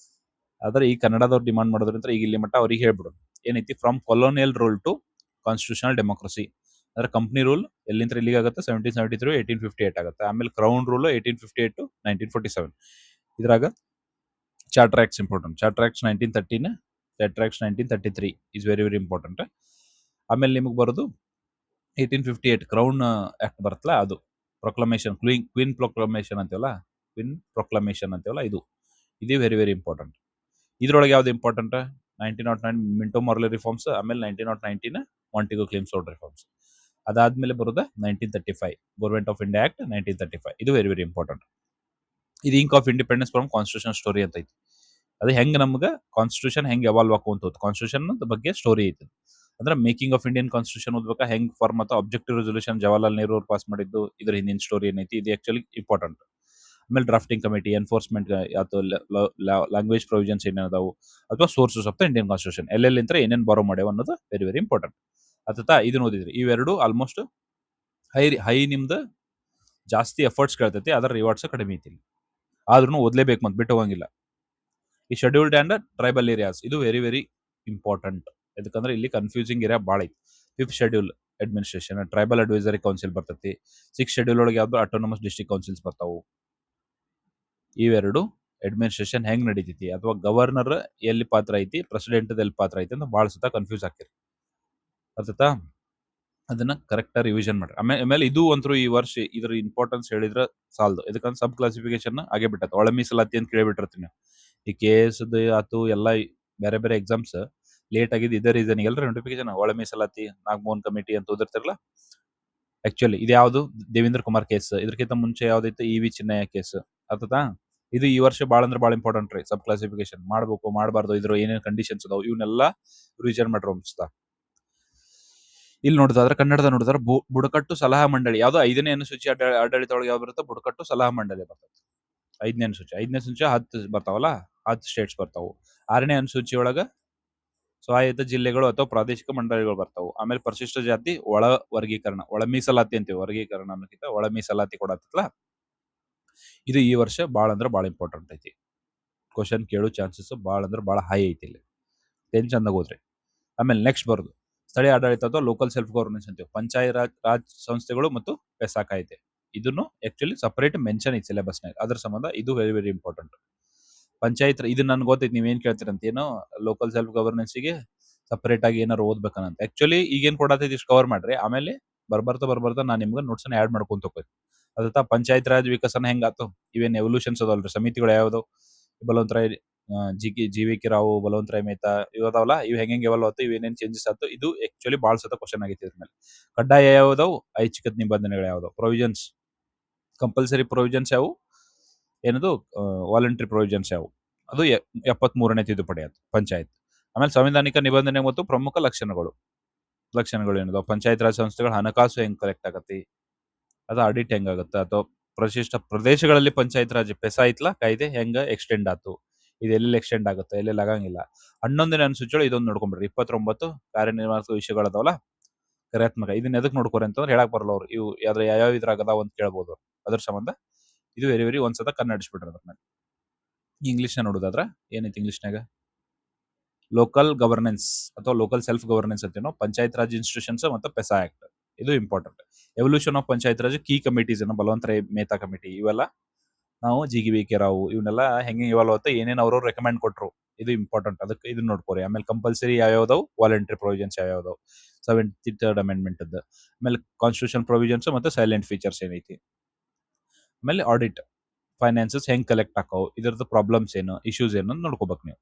ಆದ್ರೆ ಈ ಕನ್ನಡದವ್ರು ಡಿಮಾಂಡ್ ಮಾಡೋದ್ರಿಂದ ಈಗ ಇಲ್ಲಿ ಮಟ್ಟ ಅವ್ರಿಗೆ ಹೇಳ್ಬಿಡು ಏನೈತಿ, from colonial rule to constitutional democracy. ಅಂದ್ರೆ ಕಂಪ್ನಿ ರೂಲ್ ಎಲ್ಲಿಂದ ಇಲ್ಲಿಗೆ ಆಗುತ್ತೆ 1773 1858 ಆಗುತ್ತೆ. ಆಮೇಲೆ ಕ್ರೌನ್ ರೂಲ್ 1858 ಟು 1947. ಇದ್ರಾಗ charter acts important. Charter acts 1913, charter acts 1933 is very very important. ಆಮೇಲೆ ನಿಮಗೆ ಬರೋದು 1858 ಕ್ರೌನ್ ಆಕ್ಟ್ ಬರುತ್ತಲ್ಲ, ಅದು ಪ್ರೊಕ್ಲಮೇಶನ್, ಕ್ವೀನ್ ಪ್ರೊಕ್ಲಮೇಶನ್ ಅಂತೀವಲ್ಲ, ಇದು ಇದೇ ವೆರಿ ವೆರಿ ಇಂಪಾರ್ಟೆಂಟ್. ಇದ್ರೊಳಗೆ ಯಾವ್ದು ಇಂಪಾರ್ಟೆಂಟ್? 1909 ಮಿಂಟೋ ಮಾರ್ಲೆ ರಿಫಾರ್ಮ್ಸ್, ಆಮೇಲೆ 1919 ಮಾಂಟಿಗೋ ಕ್ಲೇಮ್ಸ್ ರೋಡ್ ರಿಫಾರ್ಮ್ಸ್. ಅದಾದ್ಮೇಲೆ ಬರೋದ 1935 ಗೌರ್ಮೆಂಟ್ ಆಫ್ ಇಂಡಿಯಾ ಆಕ್ಟ್ 1935. ಇದು ವೆರಿ ವೆರಿ ಇಂಪಾರ್ಟೆಂಟ್. ಇದು ink of independence from constitution story ಅಂತ ಐತಿ. ಅದು ಹೆಂಗ್ ನಮ್ಗೆ ಕಾನ್ಸ್ಟಿಟ್ಯೂಷನ್ ಹೆಂಗ್ ಎವಾಲ್ವ್ ಆಗುವಂತ ಕಾನ್ಸ್ಟಿಟ್ಯೂಷನ್ ಬಗ್ಗೆ ಸ್ಟೋರಿ ಐತಿ. ಅಂದ್ರೆ ಮೇಕಿಂಗ್ ಆಫ್ ಇಂಡಿಯನ್ ಕಾನ್ಸ್ಟಿಟ್ಯೂಷನ್ ಓದ್ಬೇಕಾ, ಹೆಂಗ್ ಫಾರ್ಮ್ ಅಥವಾ ಆಬ್ಜೆಕ್ಟಿವ್ ರೆಸೊಲ್ಯೂಷನ್ ಜವಾಹರ್ಲಾಲ್ ನೆಹರು ಅವ್ರು ಪಾಸ್ ಮಾಡಿದ್ದು, ಇದ್ರ ಹಿಂದಿನ ಸ್ಟೋರಿ ಏನೈತಿ, ಇದು ಆಕ್ಚುಲಿ ಇಂಪಾರ್ಟೆಂಟ್. ಆಮೇಲೆ ಡ್ರಾಫ್ಟಿಂಗ್ ಕಮಿಟಿ, ಎನ್ಫೋರ್ಸ್ಮೆಂಟ್ ಅಥವಾ ಲ್ಯಾಂಗ್ವೇಜ್ ಪ್ರೊವಿಷನ್ಸ್ ಏನೇನದಾವು, ಅಥವಾ sources of the Indian constitution, ಎಲ್ಲೆಲ್ಲಿಂದ ಏನೇನು ಬಾರೋ ಮಾಡ್ಯಾವ ಅನ್ನೋದು ವೆರಿ ವೆರಿ ಇಂಪಾರ್ಟೆಂಟ್. ಅಥವಾ ಇದನ್ನ ಓದಿದ್ರಿ. ಇವೆರಡು ಆಲ್ಮೋಸ್ಟ್ ಹೈ ನಿಮ್ದು ಜಾಸ್ತಿ ಎಫರ್ಟ್ಸ್ ಕೇಳ್ತೈತಿ, ಅದರ ರಿವಾರ್ಡ್ಸ್ ಕಡಿಮೆ ಐತಿ. ಆದ್ರೂ ಓದ್ಲೇಬೇಕು, ಮತ್ತೆ ಬಿಟ್ಟು ಹೋಗಂಗಿಲ್ಲ. ಈ ಶೆಡ್ಯೂಲ್ಡ್ ಅಂಡ್ ಟ್ರೈಬಲ್ ಏರಿಯಾಸ್, ಇದು ವೆರಿ ವೆರಿ ಇಂಪಾರ್ಟೆಂಟ್. ಯಾಕಂದ್ರೆ ಇಲ್ಲಿ ಕನ್ಫ್ಯೂಸಿಂಗ್ ಏರಿಯಾ ಭಾಳ ಐತಿ. 5th schedule administration, tribal advisory council ಬರ್ತೈತಿ. 6th ಶೆಡ್ಯೂಲ್ ಒಳಗೆ ಯಾವ್ದು ಆಟೋನಮಸ್ ಡಿಸ್ಟ್ರಿಕ್ಟ್ ಕೌನ್ಸಿಲ್ಸ್ ಬರ್ತಾವು. ಇವೆರಡು ಅಡ್ಮಿನಿಸ್ಟ್ರೇಷನ್ ಹೆಂಗ್ ನಡೀತೈತಿ, ಅಥವಾ ಗವರ್ನರ್ ಎಲ್ಲಿ ಪಾತ್ರ ಐತಿ, ಪ್ರೆಸಿಡೆಂಟ್ ಎಲ್ಲಿ ಪಾತ್ರ ಐತಿ ಅಂತ ಭಾಳ ಸತ ಕನ್ಫ್ಯೂಸ್ ಆಗ್ತಿರಿ. ಅರ್ಥತಾ? ಅದನ್ನ ಕರೆಕ್ಟ್ ರಿವಿಷನ್ ಮಾಡ್ರಿ. ಆಮೇಲೆ ಇದು ಅಂತೂ ಈ ವರ್ಷ ಇದ್ರ ಇಂಪಾರ್ಟೆನ್ಸ್ ಹೇಳಿದ್ರೆ ಸಾಲದು. ಇದಕ್ಕಂತ ಸಬ್ ಕ್ಲಾಸಿಫಿಕೇಶನ್ ಆಗೇ ಬಿಟ್ಟೈತೆ. ಒಳ ಮೀಸಲಾತಿ ಅಂತ ಕೇಳಿಬಿಟ್ಟಿರ್ತೀನಿ. ಈ KS ಆತು ಎಲ್ಲ ಬೇರೆ ಬೇರೆ ಎಕ್ಸಾಮ್ಸ್ ಲೇಟ್ ಆಗಿದ್ದು ಇದೇ ರೀಸನ್. ಎಲ್ಲರೂ ನೋಟಿಫಿಕೇಶನ್ ಒಳ ಮೀಸಲಾತಿ, ನಾಗಮೋಹನ್ ಕಮಿಟಿ ಅಂತ ಓದಿರ್ತಿರಲ್ಲ. ಆಕ್ಚುಲಿ ಇದು ಯಾವ್ದು, ದೇವೇಂದ್ರ ಕುಮಾರ್ ಕೇಸ್. ಇದಕ್ಕಿಂತ ಮುಂಚೆ ಯಾವ್ದೈತೆ, EV ಚಿನ್ನಯ್ಯ ಕೇಸ್. ಅರ್ಥತಾ? ಇದು ಈ ವರ್ಷ ಭಾಳ ಅಂದ್ರೆ ಭಾಳ ಇಂಪಾರ್ಟೆಂಟ್ ರೀ. ಸಬ್ ಕ್ಲಾಸಿಫಿಕೇಶನ್ ಮಾಡ್ಬೇಕು ಮಾಡಬಾರ್ದು, ಇದ್ರ ಏನೇನು ಕಂಡೀಷನ್ಸ್ ಅದಾವ, ಇವನ್ನೆಲ್ಲ ರಿವಿಷನ್ ಮಾಡ್ರಿ ಅನ್ಸ್ತಾ. ಇಲ್ಲಿ ನೋಡಿದ್ರೆ ಕನ್ನಡದ ನೋಡಿದ್ರೆ ಬುಡಕಟ್ಟು ಸಲಹಾ ಮಂಡಳಿ ಯಾವ್ದು 5ನೇ ಅನುಸೂಚಿ ಆಡಳಿತ ಒಳಗೆ ಯಾವ್ದು ಬರುತ್ತೆ, ಬುಡಕಟ್ಟು ಸಲಹಾ ಮಂಡಳಿ ಬರ್ತದೆ. 5ನೇ ಅನುಸೂಚಿ 10 ಬರ್ತಾವಲ್ಲ, 10 ಸ್ಟೇಟ್ಸ್ ಬರ್ತಾವು. 6ನೇ ಅನುಸೂಚಿ ಒಳಗ ಸ್ವಾಯತ್ತ ಜಿಲ್ಲೆಗಳು ಅಥವಾ ಪ್ರಾದೇಶಿಕ ಮಂಡಳಿಗಳು ಬರ್ತಾವು. ಆಮೇಲೆ ಪರಿಶಿಷ್ಟ ಜಾತಿ ಒಳ ವರ್ಗೀಕರಣ, ಒಳ ಮೀಸಲಾತಿ ಅಂತೀವಿ. ವರ್ಗೀಕರಣ ಅನ್ನೋಕ್ಕಿಂತ ಒಳ ಮೀಸಲಾತಿ ಕೊಡತ್ತಲ್ಲ, ಇದು ಈ ವರ್ಷ ಭಾಳ ಅಂದ್ರೆ ಭಾಳ ಇಂಪಾರ್ಟೆಂಟ್ ಐತಿ. ಕ್ವಶನ್ ಕೇಳೋ ಚಾನ್ಸಸ್ ಭಾಳ ಅಂದ್ರೆ ಭಾಳ ಹೈ ಐತಿ ಇಲ್ಲಿ. ಚಂದಾಗ ಹೋದ್ರಿ. ಆಮೇಲೆ ನೆಕ್ಸ್ಟ್ ಬರೋದು ಸ್ಥಳೀಯ ಆಡಳಿತ ಅಥವಾ ಲೋಕಲ್ ಸೆಲ್ಫ್ ಗವರ್ನೆನ್ಸ್ ಅಂತೀವಿ. ಪಂಚಾಯತ್ ರಾಜ್ ಸಂಸ್ಥೆಗಳು ಮತ್ತು ಪೆಸಾಕ ಐತೆ. ಇದನ್ನು ಆಕ್ಚುಲಿ ಸಪರೇಟ್ ಮೆನ್ಷನ್ ಐತಿ ಸಿಲೆಬಸ್ನಾಗ. ಅದ್ರ ಸಂಬಂಧ ಇದು ವೆರಿ ವೆರಿ ಇಂಪಾರ್ಟೆಂಟ್. ಪಂಚಾಯತ್ ಇದು ನನ್ಗೆ ಗೊತ್ತೈತಿ, ನೀವೇನ್ ಕೇಳ್ತೀರಂತ, ಏನೋ ಲೋಕಲ್ ಸೆಲ್ಫ್ ಗವರ್ನೆನ್ಸ್ಗೆ ಸಪರೇಟ್ ಆಗಿ ಏನಾರು ಓದ್ಬೇಕಂತ. ಆಕ್ಚುಲಿ ಈಗೇನ್ ಕೊಡತೈತಿ ಇಷ್ಟು ಕವರ್ ಮಾಡ್ರಿ, ಆಮೇಲೆ ಬರ್ಬರ್ತಾ ನಾನು ನಿಮ್ಗೆ ನೋಟ್ಸನ್ನ ಆ್ಯಡ್ ಮಾಡ್ಕೊಂತ ಹೋಗ್ತೀನಿ. ಅದತ್ತ ಪಂಚಾಯತ್ ರಾಜ್ ವಿಕಸನ ಹೆಂಗಾತು, ಇವೇನ್ ಎವಲ್ಯೂಷನ್ಸ್ ಅದಾವಲ್ರಿ, ಸಮಿತಿಗಳು ಯಾವ್ದು, ಬಲವಂತರಾಯ್ GVK ರಾವ್, ಬಲವಂತರಾಯ್ ಮೆಹ್ತಾ ಇವದಾವಲ್ಲ, ಇವ್ ಹೆಂಗೆ ಎವಲ್ವ್ ಆತು, ಇವೇನೇನ್ ಚೇಂಜಸ್ ಆತು, ಇದು ಆಕ್ಚುಲಿ ಭಾಳ ಸತ ಕ್ವಶನ್ ಆಗೈತಿ ಇದ್ರ ಮೇಲೆ. ಕಡ್ಡಾಯ ಯಾವ್ದಾವು, ಐಚ್ಛಿಕ ನಿಬಂಧನೆಗಳು ಯಾವ್ದಾವು, ಪ್ರೊವಿಷನ್ಸ್ ಕಂಪಲ್ಸರಿ ಪ್ರೊವಿಷನ್ಸ್ ಯಾವು, ಏನದು ವಾಲಂಟ್ರಿ ಪ್ರೊವಿಷನ್ಸ್ ಯಾವು, ಅದು 73ನೇ ತಿದ್ದುಪಡಿ ಆಯ್ತು ಪಂಚಾಯತ್. ಆಮೇಲೆ ಸಂವಿಧಾನಿಕ ನಿಬಂಧನೆ ಮತ್ತು ಪ್ರಮುಖ ಲಕ್ಷಣಗಳು ಏನದು, ಪಂಚಾಯತ್ ರಾಜ್ ಸಂಸ್ಥೆಗಳ ಹಣಕಾಸು ಹೆಂಗ್ ಕಲೆಕ್ಟ್ ಆಗತ್ತೆ, ಅದು ಆಡಿಟ್ ಹೆಂಗಾಗುತ್ತೆ, ಅಥವಾ ಪರಿಶಿಷ್ಟ ಪ್ರದೇಶಗಳಲ್ಲಿ ಪಂಚಾಯತ್ ರಾಜ್ ಪೆಸಾ ಐತ್ಲಾ ಕಾಯ್ದೆ ಹೆಂಗ ಎಕ್ಸ್ಟೆಂಡ್ ಆತು, ಇದು ಎಲ್ಲೆಲ್ಲಿ ಎಕ್ಸ್ಟೆಂಡ್ ಆಗುತ್ತೆ, ಎಲ್ಲೆಲ್ಲಿ ಆಗಂಗಿಲ್ಲ. 11ನೇ ಅನುಸೂಚಿಗಳು ಇದೊಂದು ನೋಡ್ಕೊಂಡ್ಬಿಡ್ರಿ. 29 ಕಾರ್ಯನಿರ್ವಾಹಕ ವಿಷಯಗಳದಾವಲ್ಲ ಕ್ರಿಯಾತ್ಮಕ, ಇದನ್ನ ಎದಕ್ ನೋಡ್ಕೋರಿ ಅಂತಂದ್ರೆ ಹೇಳಕ್ ಬರಲ್ಲ ಅವ್ರು, ಇವು ಯಾವ ಇದ್ರಾಗ ಅದಾವ ಅಂತ ಕೇಳ್ಬೋದು. ಅದ್ರ ಸಂಬಂಧ ಇದು ವೆರಿ ವೆರಿ ಒಂದ್ಸತ ಕನ್ನಡಿಸ್ಬಿಟ್ರಿ. ಅದ್ರ ಮೇಲೆ ಇಂಗ್ಲೀಷ್ನ ನೋಡೋದಾದ್ರ ಏನೈತಿ ಇಂಗ್ಲೀಷ್ನಾಗ, ಲೋಕಲ್ ಗವರ್ನೆನ್ಸ್ ಅಥವಾ ಲೋಕಲ್ ಸೆಲ್ಫ್ ಗವರ್ನೆನ್ಸ್ ಅಂತೀನೋ, ಪಂಚಾಯತ್ ರಾಜ್ ಇನ್ಸ್ಟಿಟ್ಯೂಷನ್ಸ್ ಮತ್ತು ಪೆಸಾ ಆಕ್ಟ್, ಇದು important. Evolution of panchayat raj ಕೀ ಕಮಿಟೀಸ್ ಏನೋ ಬಲವಂತ ರಾಯ್ ಮೇಹ್ತಾ ಕಮಿಟಿ, ಇವೆಲ್ಲ ನಾವು ಜಿಗಿ ರಾವ್ ಇವನ್ನೆಲ್ಲ ಹೆಂಗೆ ಇವಾಲ್ವ್ ಆಗುತ್ತೆ, ಏನೇನು ಅವರು ರೆಕಮೆಂಡ್ ಕೊಟ್ಟರು, ಇದು ಇಂಪಾರ್ಟೆಂಟ್. ಅದಕ್ಕೆ ಇದನ್ನ ನೋಡ್ಕೋರಿ. ಆಮೇಲೆ ಕಂಪಲ್ಸರಿ ಯಾವ್ಯಾವ್ದಾವು, ವಾಲಂಟ್ರಿ ಪ್ರೊವಿಷನ್ಸ್ ಯಾವ್ಯಾವ್ದಾವು, 73rd ಅಮೆಂಡ್ಮೆಂಟ್ ಅದ. ಆಮೇಲೆ ಕಾನ್ಸ್ಟಿಟ್ಯೂಷನ್ ಪ್ರೊವಿಷನ್ಸ್ ಮತ್ತು ಸೈಲೆಂಟ್ ಫೀಚರ್ಸ್ ಏನೈತಿ. ಆಮೇಲೆ ಆಡಿಟ್, ಫೈನಾನ್ಸಸ್ ಹೆಂಗ್ ಕಲೆಕ್ಟ್ ಹಾಕವು, ಇದ್ರದ್ದು ಪ್ರಾಬ್ಲಮ್ಸ್ ಏನು, ಇಶ್ಯೂಸ್ ಏನು ಅಂತ ನೋಡ್ಕೋಬೇಕು ನೀವು.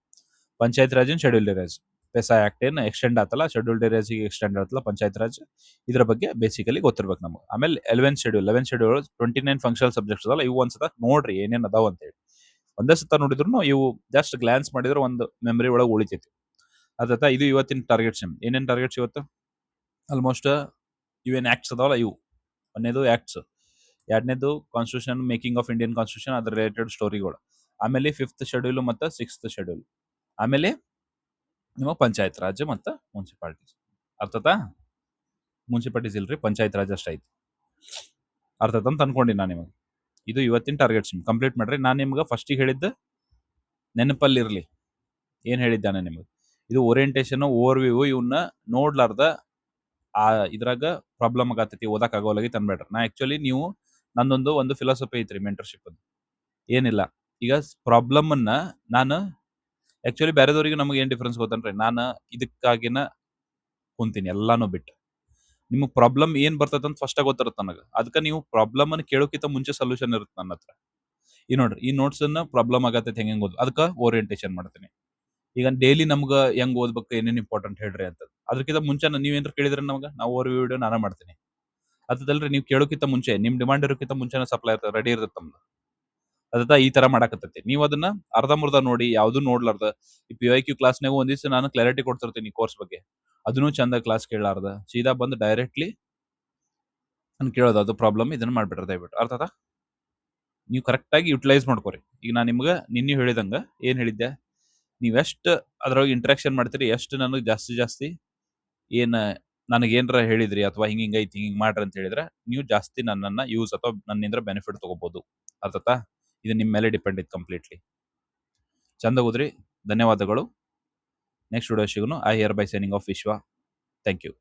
Panchayat raj scheduled areas, PESA act ಏನು ಎಕ್ಸ್ಟೆಂಡ್ ಆತಲ್ಲ, ಶೆಡ್ಯೂಲ್ಡ್ ಏರಿಯಾಸ್ಗೆ ಎಕ್ಸ್ಟೆಂಡ್ ಆತಲ್ಲ ಪಂಚಾಯತ್ ರಾಜ್, ಇದ್ರ ಬಗ್ಗೆ ಬೇಸಿಕಲಿ ಗೊತ್ತಿರ್ಬೇಕು ನಮಗೆ. ಆಮೇಲೆ 11th ಶೆಡ್ಯೂಲ್ 29 ಫಂಕ್ಷನಲ್ ಸಬ್ಜೆಕ್ಟ್ಸ್ ಅದಲ್ಲ, ಇವು ಒಂದ್ಸತ ನೋಡ್ರಿ ಏನೇನು ಅದಾವ ಅಂತೇಳಿ. ಒಂದೇ ಸತ ನೋಡಿದ್ರು ಇವು ಜಸ್ಟ್ ಗ್ಲಾನ್ಸ್ ಮಾಡಿದ್ರೆ ಒಂದು ಮೆಮರಿ ಒಳಗೆ ಉಳಿತೈತಿ. ಅದ ಇದು ಇವತ್ತಿನ ಟಾರ್ಗೆಟ್ಸ್. ಏನೇನು ಟಾರ್ಗೆಟ್ಸ್ ಇವತ್ತು? ಆಲ್ಮೋಸ್ಟ್ ಇವೇನು ಆಕ್ಟ್ಸ್ ಅದಾವಲ್ಲ ಇವು. ಒಂದೇದು ಆಕ್ಟ್ಸ್, ಎರಡನೇದು constitution, making of Indian constitution, ಅದ್ರ ರಿಲೇಟೆಡ್ ಸ್ಟೋರಿಗಳು. ಆಮೇಲೆ 5th ಶೆಡ್ಯೂಲ್ ಮತ್ತು 6th ಶೆಡ್ಯೂಲ್. ಆಮೇಲೆ ನಿಮ್ಮ ಪಂಚಾಯತ್ ರಾಜ್ ಮತ್ತು ಮುನ್ಸಿಪಾಲಿಟೀಸ್. ಅರ್ಥತಾ? ಮುನ್ಸಿಪಾಲಿಟೀಸ್ ಇಲ್ರಿ, ಪಂಚಾಯತ್ ರಾಜ್ ಅಷ್ಟ ಐತಿ. ಅರ್ಥತ ಅಂತ ಅನ್ಕೊಂಡಿ ನಾನು ನಿಮಗೆ. ಇದು ಇವತ್ತಿನ ಟಾರ್ಗೆಟ್ಸ್ ಕಂಪ್ಲೀಟ್ ಮಾಡ್ರಿ. ನಾನು ನಿಮ್ಗೆ ಫಸ್ಟಿಗೆ ಹೇಳಿದ್ದ ನೆನಪಲ್ಲಿರಲಿ ಏನು ಹೇಳಿದ್ದಾನೆ ನಿಮಗೆ. ಇದು ಓರಿಯೆಂಟೇಷನ್, ಓವರ್ ವ್ಯೂ, ಇವನ್ನ ನೋಡ್ಲಾರ್ದ ಇದ್ರಾಗ ಪ್ರಾಬ್ಲಮ್ ಆಗತ್ತೈತಿ, ಓದಕ್ ಆಗೋಲಾಗಿ ತಂದ್ಬೇಡ್ರಿ. ನಾ ಆಕ್ಚುಲಿ ನೀವು ಒಂದು ಫಿಲಾಸಫಿ ಐತ್ರಿ ಮೆಂಟರ್ಶಿಪ್ ಅದು. ಏನಿಲ್ಲ, ಈಗ ಪ್ರಾಬ್ಲಮ್ ಅನ್ನ ನಾನು ಆಕ್ಚುಲಿ ಬೇರೆದವ್ರಿಗೆ ನಮಗೆ ಏನ್ ಡಿಫ್ರೆನ್ಸ್ ಗೊತ್ತನ್ರಿ, ನಾನು ಇದಕ್ಕಾಗಿನ ಕುಂತೀನಿ ಎಲ್ಲಾನು ಬಿಟ್ಟು. ನಿಮಗೆ ಪ್ರಾಬ್ಲಮ್ ಏನ್ ಬರ್ತದ ಅಂತ ಫಸ್ಟ್ ಗೊತ್ತಿರುತ್ತೆ ನನಗೆ. ಅದಕ್ಕೆ ನೀವು ಪ್ರಾಬ್ಲಮ್ ಅನ್ನು ಕೇಳೋಕ್ಕಿಂತ ಮುಂಚೆ ಸೊಲ್ಯೂಷನ್ ಇರುತ್ತೆ ನನ್ನ ಹತ್ರ. ಈ ನೋಡ್ರಿ, ಈ ನೋಟ್ಸ್ ಅನ್ನ ಪ್ರಾಬ್ಲಮ್ ಆಗತ್ತೈತಿ ಹೆಂಗೆ ಓದ್, ಅದಕ್ಕೆ ಓರಿಯೆಂಟೇಷನ್ ಮಾಡ್ತೀನಿ. ಈಗ ಡೈಲಿ ನಮ್ಗೆ ಹೆಂಗ್ ಓದ್ಬೇಕು, ಏನೇನು ಇಂಪಾರ್ಟೆಂಟ್ ಹೇಳ್ರಿ ಅಂತ. ಅದಕ್ಕಿಂತ ಮುಂಚೆ ನೀವೇನ್ರ ಕೇಳಿದ್ರೆ ನಮ್ಗೆ, ನಾವು ಓವರ್ ವಿಡಿಯೋ ನಾನೇ ಮಾಡ್ತೀನಿ. ಅದಲ್ರಿ, ನೀವು ಕೇಳೋಕ್ಕಿಂತ ಮುಂಚೆ, ನಿಮ್ ಡಿಮಾಂಡ್ ಇರೋಕ್ಕಿಂತ ಮುಂಚೆನೇ ಸಪ್ಲೈ ಇರ್ತದೆ, ರೆಡಿ ಇರುತ್ತೆ ನಮ್ದು. ಅದ ಈ ತರ ಮಾಡಾಕತ್ತೈತಿ. ನೀವು ಅದನ್ನ ಅರ್ಧಂಬರ್ಧ ನೋಡಿ, ಯಾವ್ದು ನೋಡ್ಲಾರ್ದ, ಈ PYQ ಕ್ಲಾಸ್ನಾಗ ಒಂದ್ ದಿವಸ ನಾನು ಕ್ಲಾರಿಟಿ ಕೊಡ್ತಿರ್ತೀನಿ ಕೋರ್ಸ್ ಬಗ್ಗೆ, ಅದನ್ನು ಚಂದ ಕ್ಲಾಸ್ ಕೇಳಾರ್ದ ಸೀದಾ ಬಂದು ಡೈರೆಕ್ಟ್ಲಿ ನಾನು ಕೇಳೋದು, ಅದು ಪ್ರಾಬ್ಲಮ್, ಇದನ್ನ ಮಾಡ್ಬಿಟ್ರೆ ದಯವಿಟ್ಟು. ಅರ್ಥದ? ನೀವು ಕರೆಕ್ಟಾಗಿ ಯುಟಿಲೈಸ್ ಮಾಡ್ಕೋರಿ. ಈಗ ನಾನು ನಿಮ್ಗೆ ನಿನ್ನೆ ಹೇಳಿದಂಗೆ ಏನು ಹೇಳಿದ್ದೆ, ನೀವೆಷ್ಟು ಅದ್ರೊಳಗೆ ಇಂಟ್ರಾಕ್ಷನ್ ಮಾಡ್ತೀರಿ, ಎಷ್ಟು ನನಗೆ ಜಾಸ್ತಿ ಏನು ನನಗೇನರ ಹೇಳಿದ್ರಿ ಅಥವಾ ಹಿಂಗೈತಿ ಹಿಂಗೆ ಮಾಡ್ರಿ ಅಂತ ಹೇಳಿದ್ರೆ, ನೀವು ಜಾಸ್ತಿ ನನ್ನನ್ನು ಯೂಸ್ ಅಥವಾ ನನ್ನಿಂದ ಬೆನಿಫಿಟ್ ತಗೋಬಹುದು. ಅರ್ಥತಾ? ಇದು ನಿಮ್ಮ ಮೇಲೆ ಡಿಪೆಂಡ್ ಐತೆ ಕಂಪ್ಲೀಟ್ಲಿ. ಚಂದ ಓದ್ರಿ. ಧನ್ಯವಾದಗಳು. ನೆಕ್ಸ್ಟ್ ವಿಡಿಯೋ ಸಿಗೋಣ. I here by signing off Vishwa. Thank you.